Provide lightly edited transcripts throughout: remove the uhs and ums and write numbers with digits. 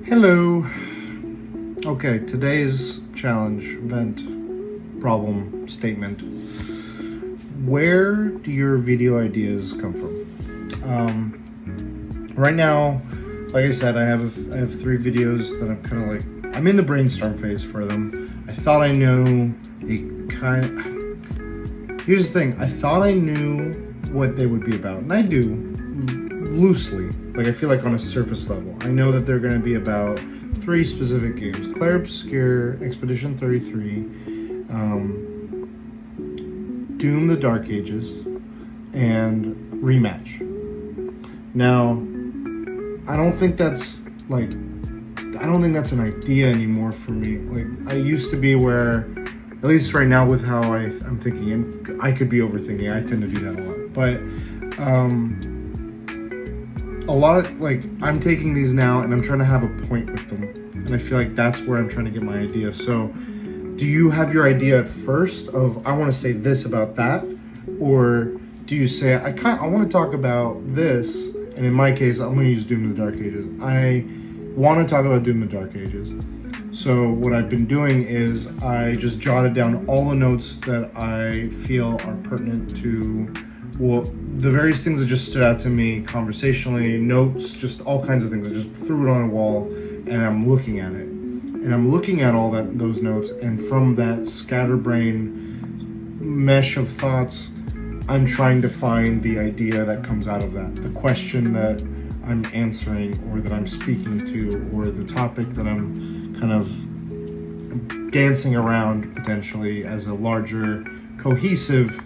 Hello. Okay, today's challenge, event, problem, statement. Where do your video ideas come from? Right now, like I said, I have three videos that I'm kind of like, I'm in the brainstorm phase for them. I thought I knew here's the thing, I thought I knew what they would be about, and I do, loosely. Like, I feel like on a surface level. I know that they're going to be about three specific games: Clair Obscur, Expedition 33, Doom the Dark Ages, and Rematch. Now, I don't think that's an idea anymore for me. Like, I used to be where, at least right now with how I'm thinking, and I could be overthinking, I tend to do that a lot, but a lot of, like, I'm taking these now and I'm trying to have a point with them, and I feel like that's where I'm trying to get my idea. So do you have your idea at first of, I want to say this about that, or do you say, I want to talk about this, and in my case I'm going to use Doom the Dark Ages. I want to talk about Doom the Dark Ages. So what I've been doing is I just jotted down all the notes that I feel are pertinent to, well, the various things that just stood out to me conversationally, notes, just all kinds of things. I just threw it on a wall and I'm looking at it. And I'm looking at all those notes, and from that scatterbrain mesh of thoughts, I'm trying to find the idea that comes out of that, the question that I'm answering or that I'm speaking to, or the topic that I'm kind of dancing around potentially as a larger cohesive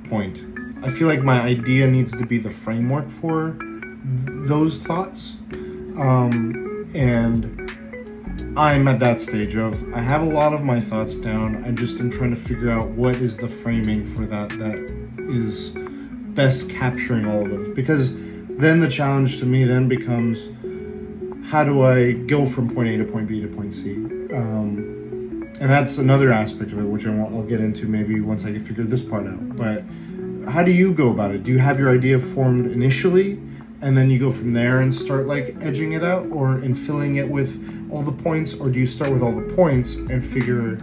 point. I feel like my idea needs to be the framework for those thoughts. And I'm at that stage of, I have a lot of my thoughts down. I just am trying to figure out what is the framing for that is best capturing all of those. Because then the challenge to me then becomes, how do I go from point A to point B to point C? And that's another aspect of it, which I'll get into maybe once I figure this part out. But how do you go about it? Do you have your idea formed initially, and then you go from there and start like edging it out, or in filling it with all the points, or do you start with all the points and figure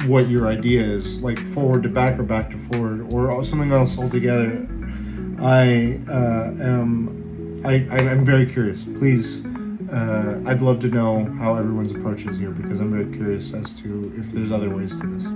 what your idea is, like forward to back or back to forward, or something else altogether? I'm very curious. Please, I'd love to know how everyone's approach is here, because I'm very curious as to if there's other ways to this.